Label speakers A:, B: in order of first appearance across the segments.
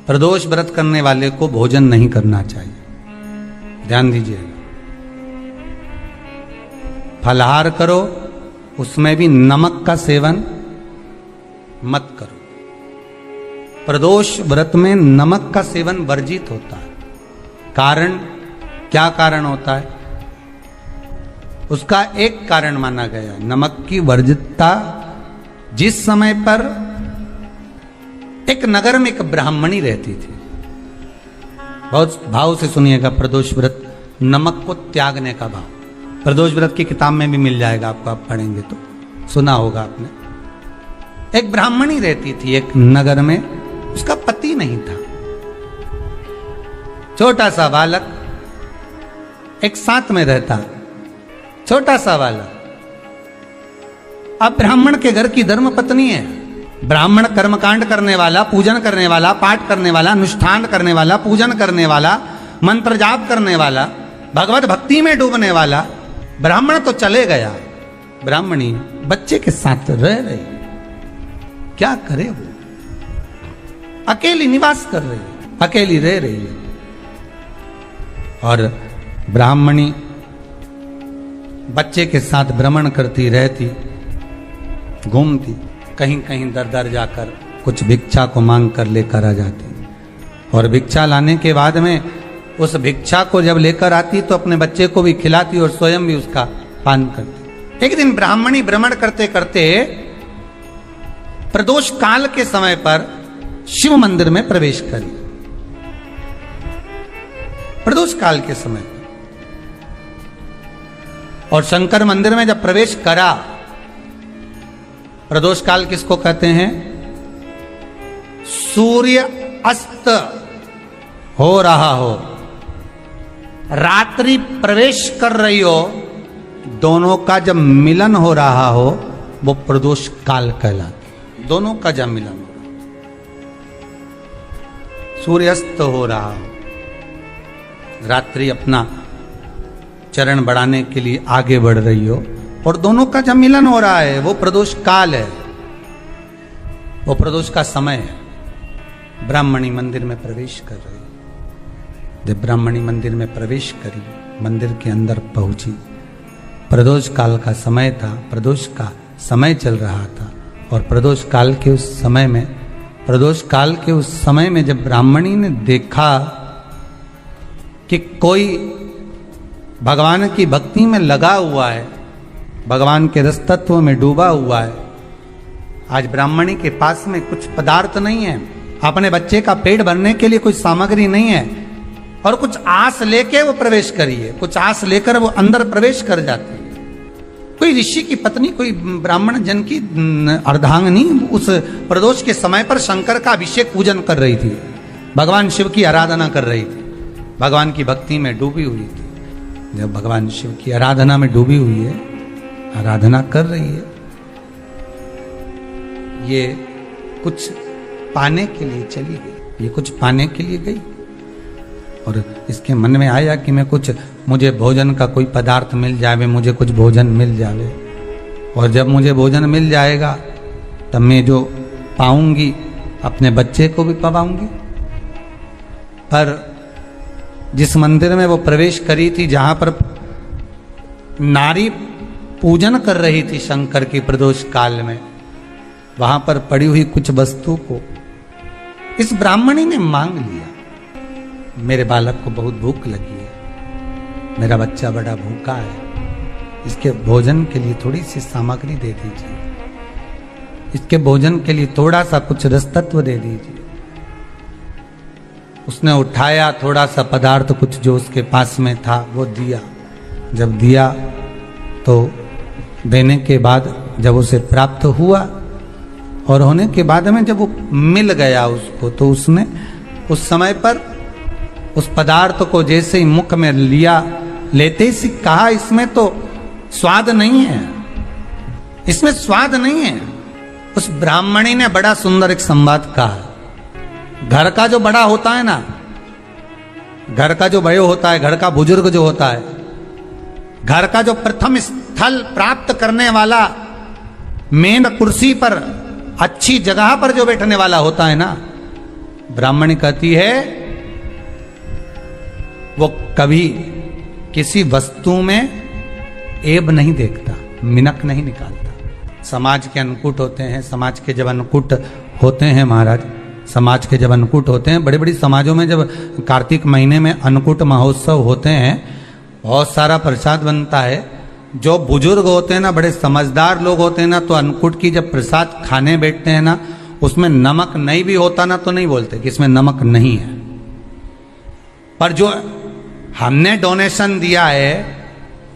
A: प्रदोष व्रत करने वाले को भोजन नहीं करना चाहिए, ध्यान दीजिएगा। फलाहार करो, उसमें भी नमक का सेवन मत करो। प्रदोष व्रत में नमक का सेवन वर्जित होता है। कारण, क्या कारण होता है? उसका एक कारण माना गया नमक की वर्जितता। जिस समय पर एक नगर में एक ब्राह्मणी रहती थी, बहुत भाव से सुनिएगा, प्रदोष व्रत नमक को त्यागने का भाव। प्रदोष व्रत की किताब में भी मिल जाएगा आपको, आप पढ़ेंगे तो सुना होगा आपने। एक ब्राह्मणी रहती थी एक नगर में, उसका पति नहीं था। छोटा सा बालक एक साथ में रहता, छोटा सा बालक। अब ब्राह्मण के घर की धर्म पत्नी है, ब्राह्मण कर्मकांड करने वाला, पूजन करने वाला, पाठ करने वाला, अनुष्ठान करने वाला, पूजन करने वाला, मंत्र जाप करने वाला, भगवत भक्ति में डूबने वाला। ब्राह्मण तो चले गया, ब्राह्मणी बच्चे के साथ रह रही, क्या करे वो? अकेली निवास कर रही है, अकेली रह रही है। और ब्राह्मणी बच्चे के साथ भ्रमण करती रहती, घूमती, कहीं कहीं दर दर जाकर कुछ भिक्षा को मांग कर लेकर आ जाती। और भिक्षा लाने के बाद में उस भिक्षा को जब लेकर आती तो अपने बच्चे को भी खिलाती और स्वयं भी उसका पान करती। एक दिन ब्राह्मणी भ्रमण करते करते प्रदोष काल के समय पर शिव मंदिर में प्रवेश करी। प्रदोष काल के समय पर, और शंकर मंदिर में जब प्रवेश करा, प्रदोष काल किसको कहते हैं? सूर्य अस्त हो रहा हो, रात्रि प्रवेश कर रही हो, दोनों का जब मिलन हो रहा हो वो प्रदोष काल कहलाता। दोनों का जब मिलन हो रहा, सूर्यास्त हो रहा हो, रात्रि अपना चरण बढ़ाने के लिए आगे बढ़ रही हो, और दोनों का जब मिलन हो रहा है वो प्रदोष काल है, वो प्रदोष का समय है। ब्राह्मणी मंदिर में प्रवेश कर रही, जब ब्राह्मणी मंदिर में प्रवेश करी, मंदिर के अंदर पहुंची, प्रदोष काल का समय था, प्रदोष का समय चल रहा था। और प्रदोष काल के उस समय में, प्रदोष काल के उस समय में जब ब्राह्मणी ने देखा कि कोई भगवान की भक्ति में लगा हुआ है, भगवान के रस तत्व में डूबा हुआ है, आज ब्राह्मणी के पास में कुछ पदार्थ नहीं है, अपने बच्चे का पेट भरने के लिए कोई सामग्री नहीं है, और कुछ आस लेके वो प्रवेश करी है, कुछ आस लेकर वो अंदर प्रवेश कर जाती है। कोई ऋषि की पत्नी, कोई ब्राह्मण जन की अर्धांगिनी उस प्रदोष के समय पर शंकर का अभिषेक पूजन कर रही थी, भगवान शिव की आराधना कर रही थी, भगवान की भक्ति में डूबी हुई थी। जब भगवान शिव की आराधना में डूबी हुई है, आराधना कर रही है, ये कुछ पाने के लिए चली गई, ये कुछ पाने के लिए गई, और इसके मन में आया कि मैं कुछ, मुझे भोजन का कोई पदार्थ मिल जावे, मुझे कुछ भोजन मिल जावे, और जब मुझे भोजन मिल जाएगा तब मैं जो पाऊंगी अपने बच्चे को भी पाऊंगी। पर जिस मंदिर में वो प्रवेश करी थी, जहां पर नारी पूजन कर रही थी शंकर की प्रदोष काल में, वहां पर पड़ी हुई कुछ वस्तु को इस ब्राह्मणी ने मांग लिया। मेरे बालक को बहुत भूख लगी है, मेरा बच्चा बड़ा भूखा है, इसके भोजन के लिए थोड़ी सी सामग्री दे दीजिए, इसके भोजन के लिए थोड़ा सा कुछ रस तत्व दे दीजिए। उसने उठाया थोड़ा सा पदार्थ, कुछ जो उसके पास में था वो दिया। जब दिया तो देने के बाद जब उसे प्राप्त हुआ, और होने के बाद में जब वो मिल गया उसको, तो उसने उस समय पर उस पदार्थ को जैसे ही मुख में लिया, लेते ही कहा, इसमें तो स्वाद नहीं है, इसमें स्वाद नहीं है। उस ब्राह्मणी ने बड़ा सुंदर एक संवाद कहा। घर का जो बड़ा होता है ना, घर का जो बड़े होता है, घर का बुजुर्ग जो होता है, घर का जो प्रथम स्थल प्राप्त करने वाला, मेन कुर्सी पर, अच्छी जगह पर जो बैठने वाला होता है ना, ब्राह्मणी कहती है वो कभी किसी वस्तु में ऐब नहीं देखता, मिनक नहीं निकालता। समाज के अन्नकूट होते हैं, समाज के जब अन्नकूट होते हैं महाराज, समाज के जब अन्नकूट होते हैं, बड़ी बड़ी समाजों में जब कार्तिक महीने में अन्नकूट महोत्सव होते हैं, बहुत सारा प्रसाद बनता है। जो बुजुर्ग होते हैं ना, बड़े समझदार लोग होते हैं ना, तो अन्नकूट की जब प्रसाद खाने बैठते हैं ना, उसमें नमक नहीं भी होता ना तो नहीं बोलते कि इसमें नमक नहीं है। पर जो हमने डोनेशन दिया है,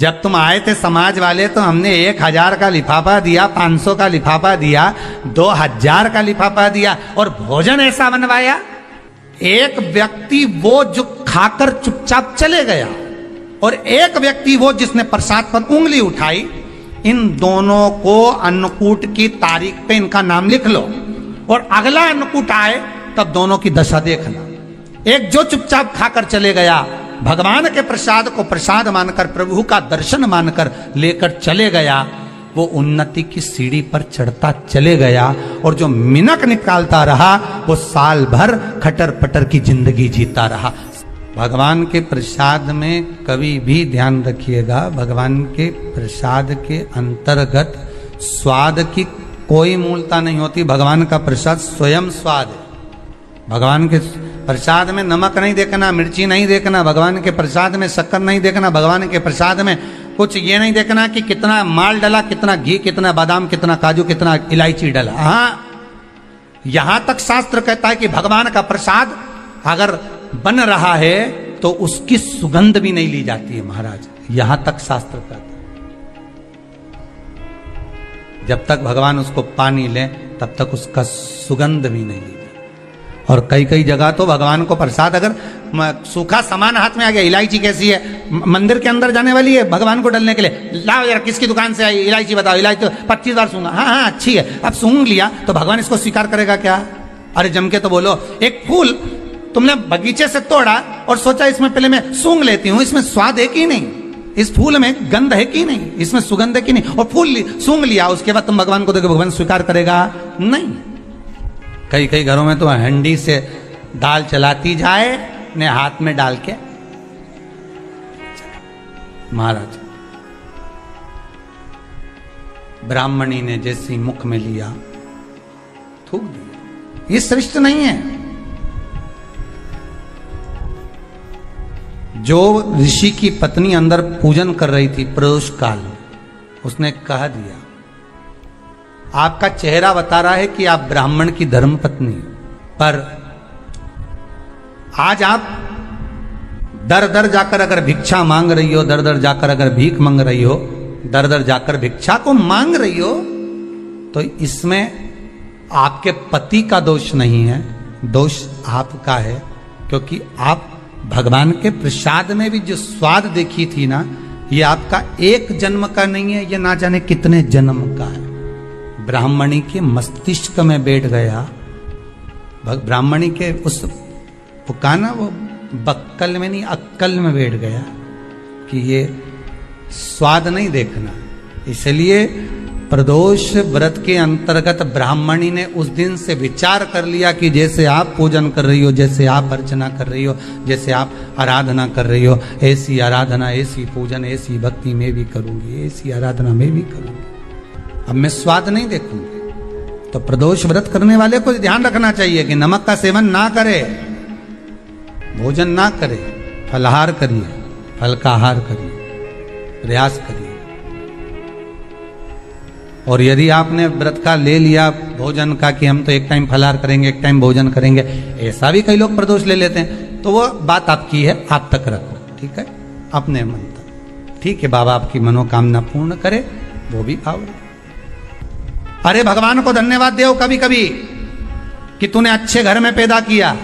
A: जब तुम आए थे समाज वाले तो हमने 1000 का लिफाफा दिया, 500 का लिफाफा दिया, 2000 का लिफाफा दिया और भोजन ऐसा बनवाया। एक व्यक्ति वो जो खाकर चुपचाप चले गया और एक व्यक्ति वो जिसने प्रसाद पर उंगली उठाई। इन दोनों को अन्नकूट की तारीख पे इनका नाम लिख लो और अगला अन्नकूट आए तब दोनों की दशा देखना। एक जो चुपचाप खाकर चले गया, भगवान के प्रसाद को प्रसाद मानकर, प्रभु का दर्शन मानकर लेकर चले गया, वो उन्नति की सीढ़ी पर चढ़ता चले गया। और जो मिनक निकालता रहा वो साल भर खटर पटर की जिंदगी जीता रहा। भगवान के प्रसाद में कभी भी ध्यान रखिएगा, भगवान के प्रसाद के अंतर्गत स्वाद की कोई मूलता नहीं होती। भगवान का प्रसाद स्वयं स्वाद है। भगवान के प्रसाद में नमक नहीं देखना, मिर्ची नहीं देखना, भगवान के प्रसाद में शक्कर नहीं देखना, भगवान के प्रसाद में कुछ ये नहीं देखना कि कितना माल डाला, कितना घी, कितना बादाम, कितना काजू, कितना इलायची डाला। हाँ, यहां तक शास्त्र कहता है कि भगवान का प्रसाद अगर बन रहा है तो उसकी सुगंध भी नहीं ली जाती है महाराज। यहां तक शास्त्र कहता है। जब तक भगवान उसको पानी ले तब तक उसका सुगंध भी नहीं ली जाती। और कई कई जगह तो भगवान को प्रसाद अगर सूखा सामान हाथ में आ गया, इलायची कैसी है, मंदिर के अंदर जाने वाली है भगवान को डालने के लिए, लाओ यार किसकी दुकान से आई इलायची बताओ, इलायची तो 25 बार सूंघा, हाँ हाँ अच्छी है, अब सूंघ लिया तो भगवान इसको स्वीकार करेगा क्या? अरे जम के तो बोलो। एक फूल तुमने बगीचे से तोड़ा और सोचा इसमें पहले मैं सूंघ लेती हूं, इसमें स्वाद है कि नहीं, इस फूल में गंध है कि नहीं, इसमें सुगंध है कि नहीं, और फूल सूंघ लिया, उसके बाद तुम भगवान को देखो, भगवान स्वीकार करेगा नहीं। कई कई घरों में तो हंडी से दाल चलाती जाए ने हाथ में डाल के। महाराज ब्राह्मणी ने जैसी मुख में लिया थूक दिया। ये श्रेष्ठ नहीं है। जो ऋषि की पत्नी अंदर पूजन कर रही थी प्रदोष काल में, उसने कह दिया, आपका चेहरा बता रहा है कि आप ब्राह्मण की धर्म पत्नी, पर आज आप दर दर जाकर अगर भिक्षा मांग रही हो, दर दर जाकर अगर भीख मांग रही हो, दर दर जाकर भिक्षा को मांग रही हो, तो इसमें आपके पति का दोष नहीं है, दोष आपका है। क्योंकि आप भगवान के प्रसाद में भी जो स्वाद देखी थी ना, ये आपका एक जन्म का नहीं है, ये ना जाने कितने जन्म का है। ब्राह्मणी के मस्तिष्क में बैठ गया, ब्राह्मणी के उस पुकाना वो बक्कल में नहीं अक्कल में बैठ गया कि ये स्वाद नहीं देखना। इसलिए प्रदोष व्रत के अंतर्गत ब्राह्मणी ने उस दिन से विचार कर लिया कि जैसे आप पूजन कर रही हो, जैसे आप अर्चना कर रही हो, जैसे आप आराधना कर रही हो, ऐसी आराधना, ऐसी पूजन, ऐसी भक्ति में भी करूंगी, ऐसी आराधना में भी करूंगी। अब मैं स्वाद नहीं देखूंगी। तो प्रदोष व्रत करने वाले को ध्यान रखना चाहिए कि नमक का सेवन ना करे, भोजन ना करे, फलाहार करिए, फल का आहार करिए, प्रयास करिए। और यदि आपने व्रत का ले लिया भोजन का कि हम तो एक टाइम फलाहार करेंगे, एक टाइम भोजन करेंगे, ऐसा भी कई लोग प्रदोष ले लेते हैं, तो वो बात आपकी है, आप तक रखो, ठीक है, अपने मन तक, ठीक है। बाबा आपकी मनोकामना पूर्ण करे, वो भी भाव। अरे भगवान को धन्यवाद दो कभी कभी कि तूने अच्छे घर में पैदा किया,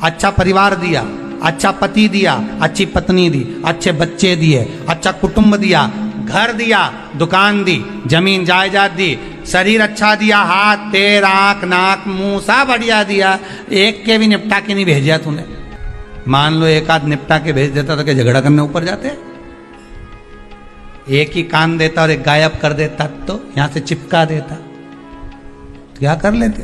A: अच्छा परिवार दिया, अच्छा पति दिया, अच्छी पत्नी दी, अच्छे बच्चे दिए, अच्छा कुटुंब दिया, घर दिया, दुकान दी, जमीन जायदाद दी, शरीर अच्छा दिया, हाथ पैर आंख नाक मुंह सब बढ़िया दिया, एक के भी निपटा के नहीं भेजा तूने। मान लो एक आध निपटा के भेज देता तो क्या झगड़ा करने ऊपर जाते? एक ही कान देता और एक गायब कर देता तो यहां से चिपका देता, क्या कर लेते?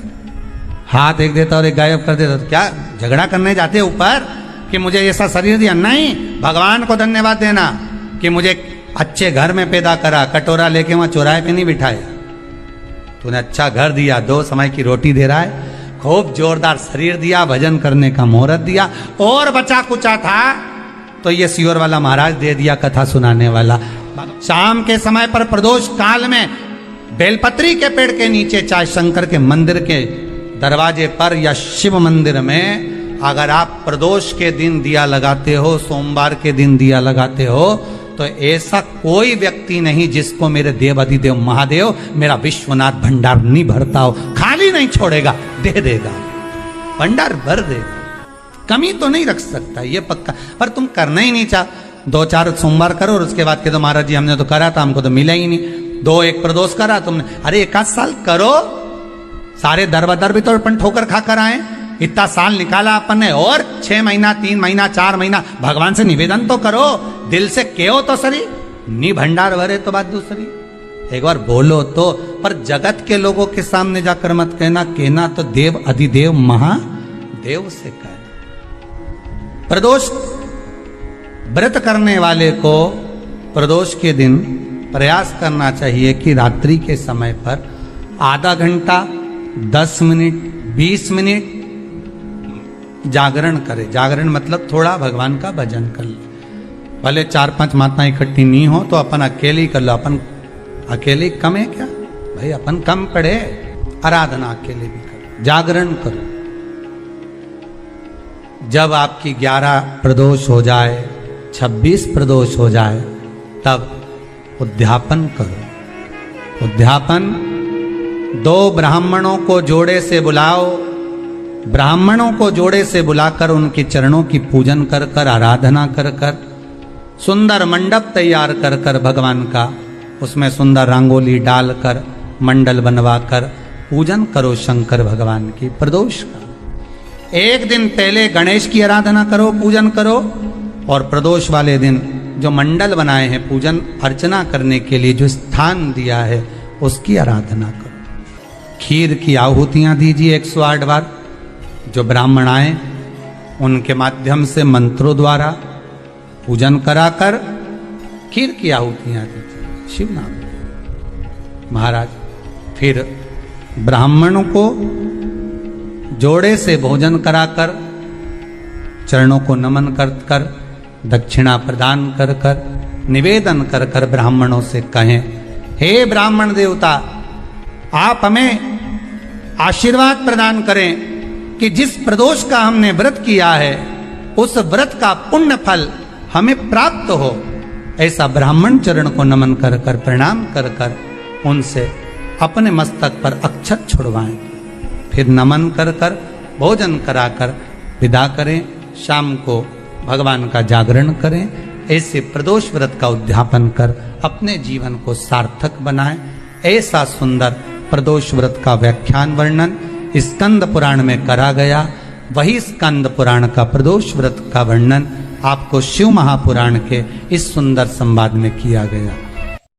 A: हाथ एक देता और एक गायब कर देता। तो क्या झगड़ा करने जाते ऊपर कि मुझे ऐसा शरीर दिया? नहीं, भगवान को धन्यवाद देना कि मुझे अच्छे घर में पैदा करा, कटोरा लेके वहां चौराहे पे नहीं बिठाया। तूने अच्छा घर दिया, 2 समय की रोटी दे रहा है, खूब जोरदार शरीर दिया, भजन करने का मुहूर्त दिया, और बचा कुचा था तो ये सियोर वाला महाराज दे दिया, कथा सुनाने वाला। शाम के समय पर प्रदोष काल में बेलपत्री के पेड़ के नीचे, चाहे शंकर के मंदिर के दरवाजे पर या शिव मंदिर में, अगर आप प्रदोष के दिन दिया लगाते हो, सोमवार के दिन दिया लगाते हो, तो ऐसा कोई व्यक्ति नहीं जिसको मेरे देव अधिदेव महादेव मेरा विश्वनाथ भंडार नहीं भरता हो। खाली नहीं छोड़ेगा, दे देगा, भंडार भर देगा, कमी तो नहीं रख सकता, ये पक्का। पर तुम करना ही नहीं चाह, 2-4 सोमवार करो और उसके बाद के तो महाराज जी हमने तो करा था, हमको तो मिला ही नहीं। 2-1 प्रदोष करा तुमने, अरे 1 साल करो, सारे दर भी तो अपन ठोकर खा कर आए, इतना साल निकाला अपन ने, और 6 महीना 3 महीना 4 महीना भगवान से निवेदन तो करो, दिल से कहो तो सरी, नी भंडार भरे तो बात दूसरी, एक बार बोलो तो। पर जगत के लोगों के सामने जाकर मत कहना, कहना तो देव अधिदेव महादेव से कहना। प्रदोष व्रत करने वाले को प्रदोष के दिन प्रयास करना चाहिए कि रात्रि के समय पर आधा घंटा, 10 मिनट, 20 मिनट जागरण करे। जागरण मतलब थोड़ा भगवान का भजन कर ले। भले 4-5 माताएं इकट्ठी नहीं हो तो अपन अकेले ही कर लो। अपन अकेले कम है क्या भाई? अपन कम पड़े, आराधना अकेले भी करो, जागरण करो। जब आपकी 11 प्रदोष हो जाए, 26 प्रदोष हो जाए, तब उद्यापन करो। उद्यापन 2 ब्राह्मणों को जोड़े से बुलाओ, ब्राह्मणों को जोड़े से बुलाकर उनके चरणों की पूजन कर कर, आराधना कर कर, सुंदर मंडप तैयार कर कर भगवान का, उसमें सुंदर रंगोली डालकर, मंडल बनवाकर पूजन करो शंकर भगवान की प्रदोष का। 1 दिन पहले गणेश की आराधना करो, पूजन करो, और प्रदोष वाले दिन जो मंडल बनाए हैं पूजन अर्चना करने के लिए, जो स्थान दिया है, उसकी आराधना करो। खीर की आहुतियां दीजिए 108 बार। जो ब्राह्मण आए उनके माध्यम से मंत्रों द्वारा पूजन कराकर खीर की आहुतियां दीजिए, शिव नाम महाराज। फिर ब्राह्मणों को जोड़े से भोजन कराकर, चरणों को नमन कर कर, दक्षिणा प्रदान कर कर, निवेदन कर कर ब्राह्मणों से कहें, हे ब्राह्मण देवता, आप हमें आशीर्वाद प्रदान करें कि जिस प्रदोष का हमने व्रत किया है, उस व्रत का पुण्य फल हमें प्राप्त हो। ऐसा ब्राह्मण चरण को नमन कर कर, प्रणाम कर कर उनसे अपने मस्तक पर अक्षत छुड़वाएं। फिर नमन कर कर, भोजन कराकर विदा करें। शाम को भगवान का जागरण करें। ऐसे प्रदोष व्रत का उद्यापन कर अपने जीवन को सार्थक बनाएं। ऐसा सुंदर प्रदोष व्रत का व्याख्यान वर्णन स्कंद पुराण में करा गया। वही स्कंद पुराण का प्रदोष व्रत का वर्णन आपको शिव महापुराण के इस सुंदर संवाद में किया गया।